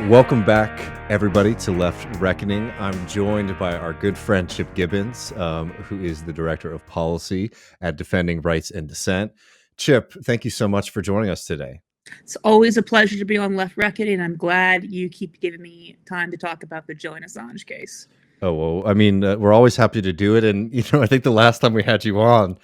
Welcome back, everybody, to Left Reckoning. I'm joined by our good friend Chip Gibbons, who is the Director of Policy at Defending Rights and Dissent. Chip, thank you so much for joining us today. It's always a pleasure to be on Left Reckoning, and I'm glad you keep giving me time to talk about the Julian Assange case. Oh, well, I mean, we're always happy to do it. And, I think the last time we had you on,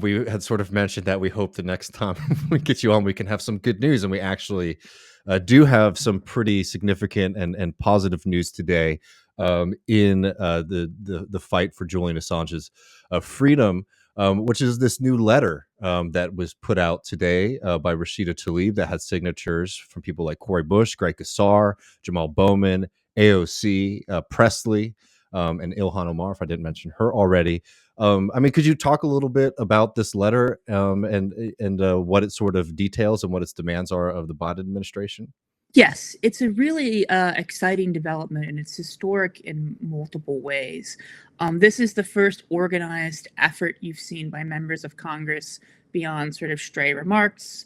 we had sort of mentioned that we hope the next time we get you on, we can have some good news. And we actually do have some pretty significant and positive news today in the fight for Julian Assange's freedom, which is this new letter that was put out today by Rashida Tlaib that had signatures from people like Cori Bush, Greg Casar, Jamal Bowman, AOC, Presley, and Ilhan Omar, if I didn't mention her already. Could you talk a little bit about this letter and what it sort of details and what its demands are of the Biden administration? Yes, it's a really exciting development, and it's historic in multiple ways. This is the first organized effort you've seen by members of Congress beyond sort of stray remarks,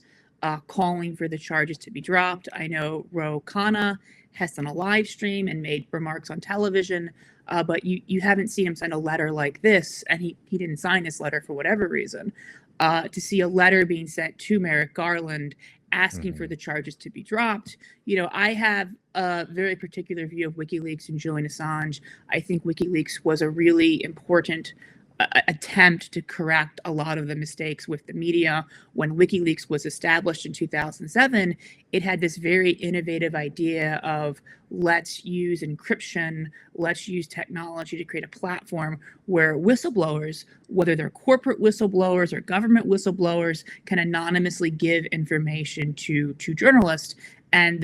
calling for the charges to be dropped. I know Ro Khanna has done a live stream and made remarks on television, but you haven't seen him send a letter like this, and he didn't sign this letter for whatever reason. To see a letter being sent to Merrick Garland asking for the charges to be dropped. I have a very particular view of WikiLeaks and Julian Assange. I think WikiLeaks was a really important attempt to correct a lot of the mistakes with the media. When WikiLeaks was established in 2007, it had this very innovative idea of let's use encryption, let's use technology to create a platform where whistleblowers, whether they're corporate whistleblowers or government whistleblowers, can anonymously give information to journalists. And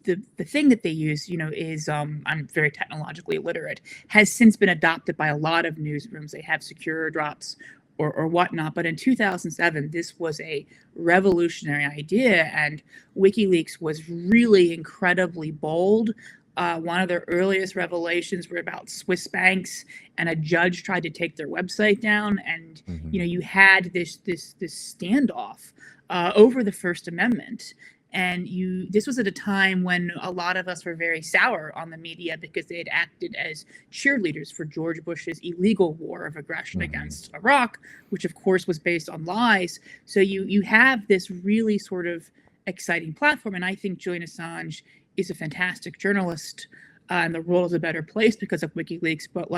the thing that they use, is I'm very technologically illiterate, has since been adopted by a lot of newsrooms. They have secure drops or whatnot. But in 2007, this was a revolutionary idea, and WikiLeaks was really incredibly bold. One of their earliest revelations were about Swiss banks, and a judge tried to take their website down. And you had this standoff over the First Amendment. And this was at a time when a lot of us were very sour on the media because they had acted as cheerleaders for George Bush's illegal war of aggression against Iraq, which of course was based on lies. So you have this really sort of exciting platform. And I think Julian Assange is a fantastic journalist, and the world is a better place because of WikiLeaks. But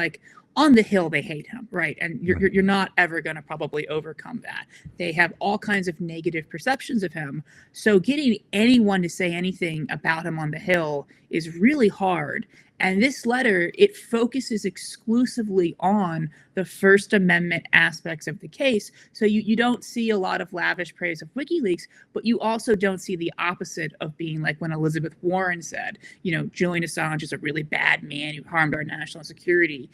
on the Hill, they hate him, right? And you're not ever going to probably overcome that. They have all kinds of negative perceptions of him. So getting anyone to say anything about him on the Hill is really hard. And this letter, it focuses exclusively on the First Amendment aspects of the case. So you don't see a lot of lavish praise of WikiLeaks, but you also don't see the opposite of being like when Elizabeth Warren said, Julian Assange is a really bad man who harmed our national security,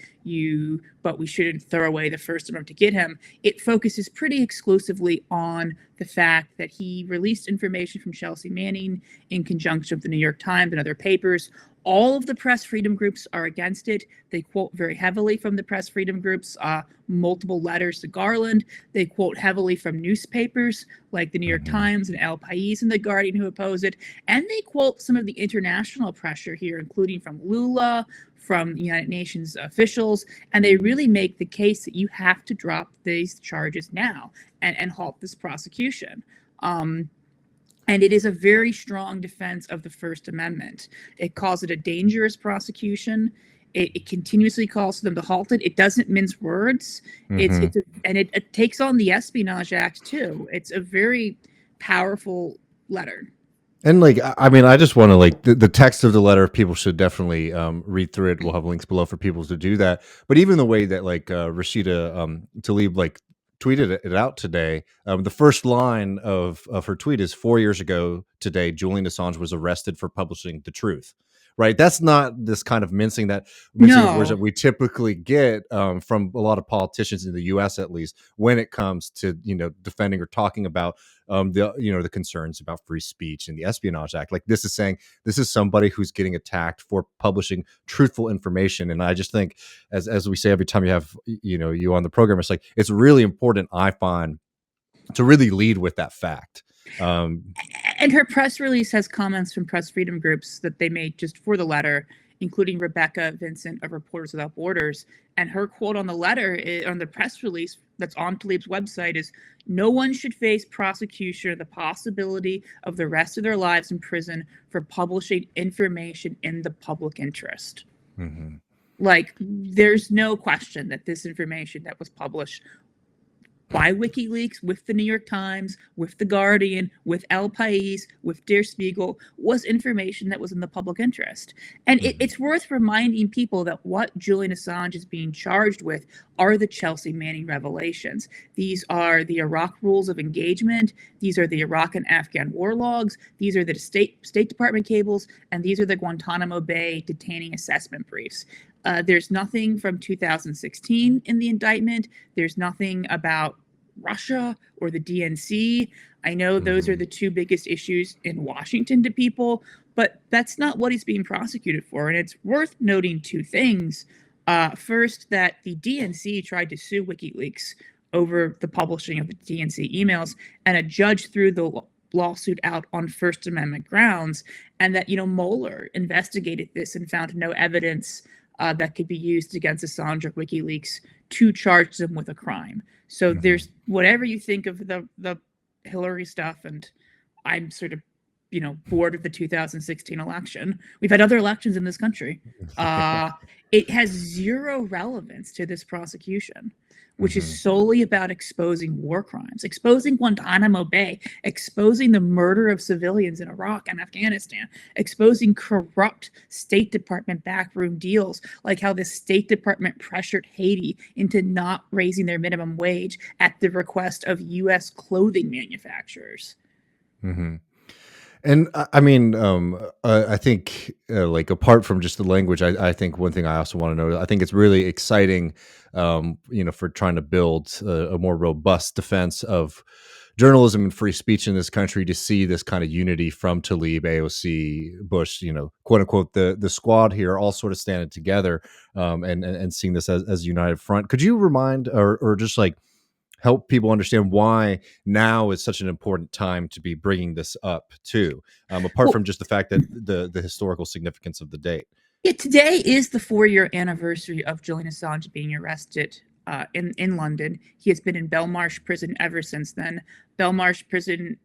but we shouldn't throw away the First Amendment to get him. It focuses pretty exclusively on the fact that he released information from Chelsea Manning in conjunction with the New York Times and other papers. All of the press freedom groups are against it. They quote very heavily from the press freedom groups, multiple letters to Garland. They quote heavily from newspapers like the New York Times and El País and The Guardian who oppose it. And they quote some of the international pressure here, including from Lula, from the United Nations officials. And they really make the case that you have to drop these charges now and halt this prosecution. And it is a very strong defense of the First Amendment. It calls it a dangerous prosecution. It continuously calls for them to halt it. It doesn't mince words. It takes on the Espionage Act too. It's a very powerful letter. And I just want to the text of the letter, people should definitely read through it. We'll have links below for people to do that. But even the way that Rashida Tlaib tweeted it out today. The first line of her tweet is 4 years ago today, Julian Assange was arrested for publishing the truth. Right. That's not this kind of mincing of words that we typically get from a lot of politicians in the U.S., at least when it comes to, defending or talking about the concerns about free speech and the Espionage Act. This is saying this is somebody who's getting attacked for publishing truthful information. And I just think, as we say every time you have, you on the program, it's really important, I find, to really lead with that fact. And her press release has comments from press freedom groups that they made just for the letter, including Rebecca Vincent of Reporters Without Borders. And her quote on the letter, on the press release that's on Tlaib's website, is, "No one should face prosecution or the possibility of the rest of their lives in prison for publishing information in the public interest." Mm-hmm. Like, there's no question that this information that was published by WikiLeaks, with the New York Times, with The Guardian, with El País, with Der Spiegel, was information that was in the public interest. And it's worth reminding people that what Julian Assange is being charged with are the Chelsea Manning revelations. These are the Iraq rules of engagement. These are the Iraq and Afghan war logs. These are the State Department cables. And these are the Guantanamo Bay detaining assessment briefs. There's nothing from 2016 in the indictment. There's nothing about Russia or the DNC. I know those are the two biggest issues in Washington to people, but that's not what he's being prosecuted for. And it's worth noting two things. First, that the DNC tried to sue WikiLeaks over the publishing of the DNC emails, and a judge threw the lawsuit out on First Amendment grounds, and that, Mueller investigated this and found no evidence that could be used against Assange or WikiLeaks to charge them with a crime. So there's, whatever you think of the Hillary stuff, and I'm sort of, bored of the 2016 election. We've had other elections in this country. It has zero relevance to this prosecution, which is solely about exposing war crimes, exposing Guantanamo Bay, exposing the murder of civilians in Iraq and Afghanistan, exposing corrupt State Department backroom deals, like how the State Department pressured Haiti into not raising their minimum wage at the request of U.S. clothing manufacturers. Mm-hmm. And I think like, apart from just the language, I think one thing I also want to know, I think it's really exciting, for trying to build a more robust defense of journalism and free speech in this country, to see this kind of unity from Tlaib, AOC, Bush, quote unquote, the squad here, all sort of standing together, and seeing this as a united front. Could you remind, or just like help people understand why now is such an important time to be bringing this up too, apart from just the fact that the historical significance of the date? Yeah, today is the 4-year anniversary of Julian Assange being arrested in London. He has been in Belmarsh prison ever since then. Belmarsh prison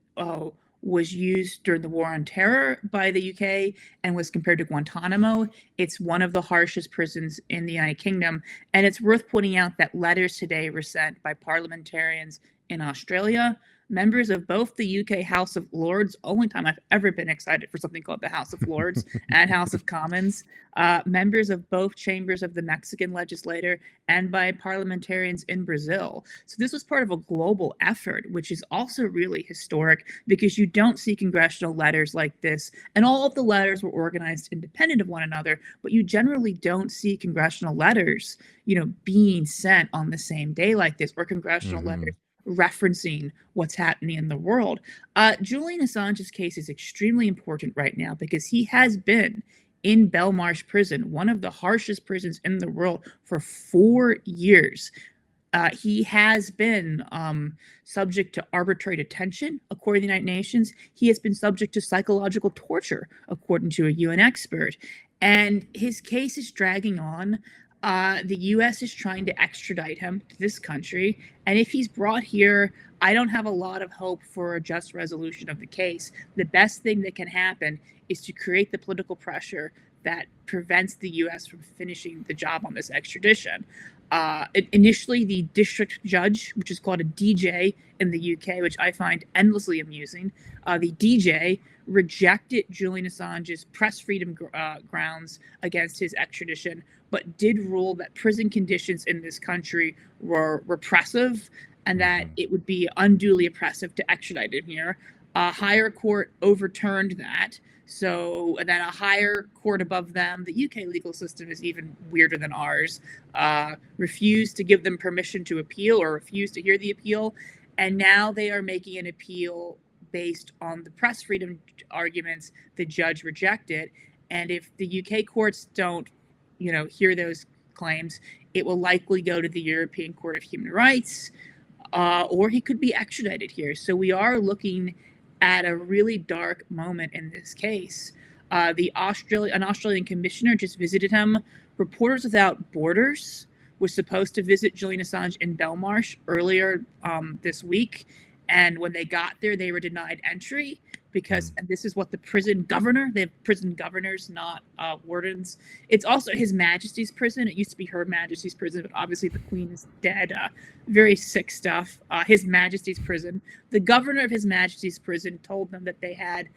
was used during the War on Terror by the UK and was compared to Guantanamo. It's one of the harshest prisons in the United Kingdom. And it's worth pointing out that letters today were sent by parliamentarians in Australia, members of both the UK House of Lords, only time I've ever been excited for something called the House of Lords, and House of Commons, members of both chambers of the Mexican legislature, and by parliamentarians in Brazil. So this was part of a global effort, which is also really historic, because you don't see congressional letters like this, and all of the letters were organized independent of one another, but you generally don't see congressional letters, being sent on the same day like this, or congressional letters referencing what's happening in the world. Julian Assange's case is extremely important right now, because he has been in Belmarsh prison, one of the harshest prisons in the world, for 4 years. He has been subject to arbitrary detention, according to the United Nations. He has been subject to psychological torture, according to a UN expert. And his case is dragging on. The U.S. is trying to extradite him to this country. And if he's brought here, I don't have a lot of hope for a just resolution of the case. The best thing that can happen is to create the political pressure that prevents the U.S. from finishing the job on this extradition. Initially, the district judge, which is called a DJ in the UK, which I find endlessly amusing, the DJ rejected Julian Assange's press freedom grounds against his extradition, but did rule that prison conditions in this country were repressive and that it would be unduly oppressive to extradite him here. A higher court overturned that. So then a higher court above them, the UK legal system is even weirder than ours, refused to give them permission to appeal, or refused to hear the appeal. And now they are making an appeal based on the press freedom arguments the judge rejected. And if the UK courts don't, hear those claims, it will likely go to the European Court of Human Rights, or he could be extradited here. So we are looking at a really dark moment in this case. An Australian commissioner just visited him. Reporters Without Borders was supposed to visit Julian Assange in Belmarsh earlier this week, and when they got there, they were denied entry because and this is what the prison governor, they have prison governors, not wardens. It's also His Majesty's prison. It used to be Her Majesty's prison, but obviously the Queen is dead. Very sick stuff. His Majesty's prison. The governor of His Majesty's prison told them that they had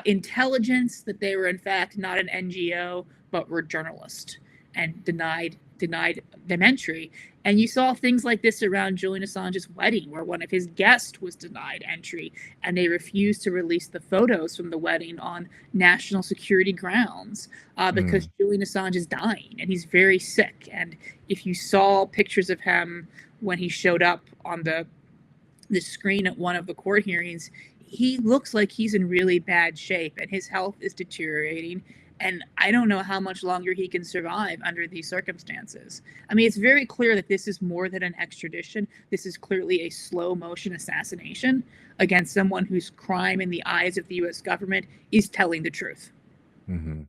intelligence that they were in fact not an NGO but were journalists, and denied them entry. And you saw things like this around Julian Assange's wedding, where one of his guests was denied entry, and they refused to release the photos from the wedding on national security grounds because Julian Assange is dying and he's very sick. And if you saw pictures of him when he showed up on the screen at one of the court hearings, he looks like he's in really bad shape and his health is deteriorating. And I don't know how much longer he can survive under these circumstances. I mean, it's very clear that this is more than an extradition. This is clearly a slow motion assassination against someone whose crime in the eyes of the U.S. government is telling the truth. Mm-hmm.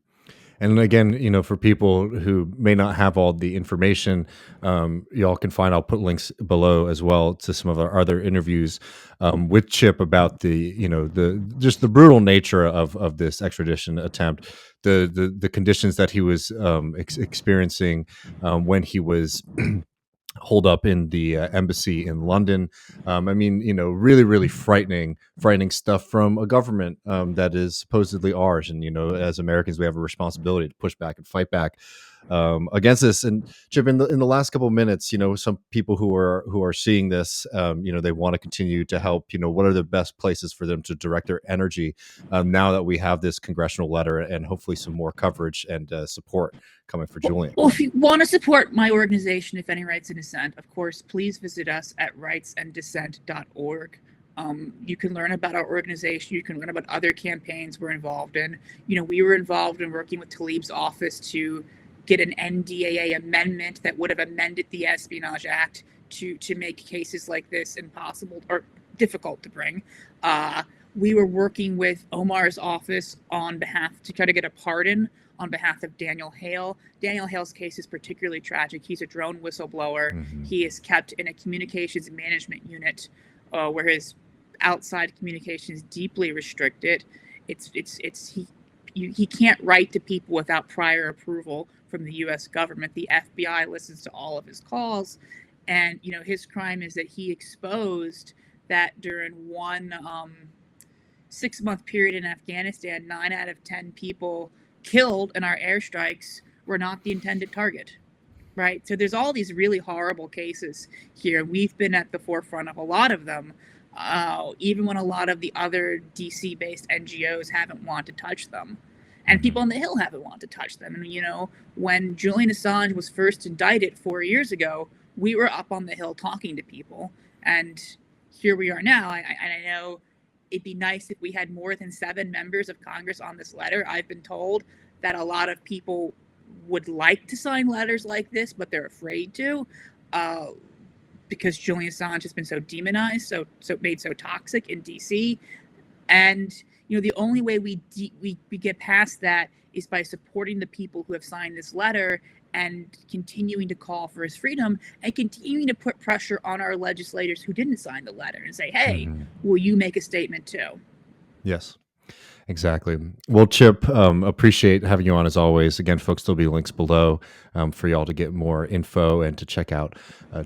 And again, for people who may not have all the information, y'all can find, I'll put links below as well to some of our other interviews with Chip about just the brutal nature of this extradition attempt, the conditions that he was experiencing when he was holed up in the embassy in London. Really, really frightening stuff from a government that is supposedly ours. And, as Americans, we have a responsibility to push back and fight back against this. And Chip, in the last couple of minutes, some people who are seeing this, they want to continue to help. What are the best places for them to direct their energy now that we have this congressional letter and hopefully some more coverage and support coming for Julian? Well, if you want to support my organization, Defending Rights and Dissent, of course, please visit us at rightsanddissent.org. You can learn about our organization. You can learn about other campaigns we're involved in. We were involved in working with Tlaib's office to get an NDAA amendment that would have amended the Espionage Act to make cases like this impossible or difficult to bring. We were working with Omar's office on behalf to try to get a pardon on behalf of Daniel Hale. Daniel Hale's case is particularly tragic. He's a drone whistleblower. Mm-hmm. He is kept in a communications management unit where his outside communication is deeply restricted. He can't write to people without prior approval from the U.S. government. The FBI listens to all of his calls. And, his crime is that he exposed that during one 6-month period in Afghanistan, 9 out of 10 people killed in our airstrikes were not the intended target, right? So there's all these really horrible cases here. We've been at the forefront of a lot of them, even when a lot of the other DC-based NGOs haven't wanted to touch them. And people on the Hill haven't wanted to touch them. And, when Julian Assange was first indicted 4 years ago, we were up on the Hill talking to people. And here we are now. I know it'd be nice if we had more than 7 members of Congress on this letter. I've been told that a lot of people would like to sign letters like this, but they're afraid to because Julian Assange has been so demonized, so made so toxic in DC. And, the only way we get past that is by supporting the people who have signed this letter and continuing to call for his freedom and continuing to put pressure on our legislators who didn't sign the letter and say, hey, will you make a statement too? Yes, exactly. Well, Chip, appreciate having you on as always. Again, folks, there'll be links below for y'all to get more info and to check out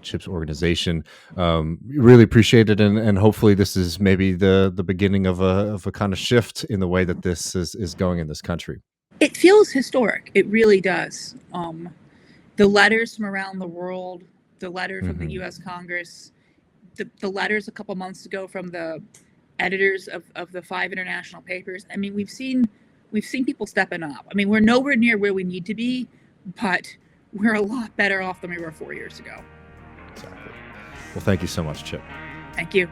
Chip's organization. Really appreciate it. And hopefully this is maybe the beginning of a kind of shift in the way that this is going in this country. It feels historic. It really does. The letters from around the world, the letter from the U.S. Congress, the letters a couple months ago from the editors of the 5 international papers. I mean, we've seen people stepping up. I mean, we're nowhere near where we need to be, but we're a lot better off than we were 4 years ago. Exactly. Well, thank you so much, Chip. Thank you.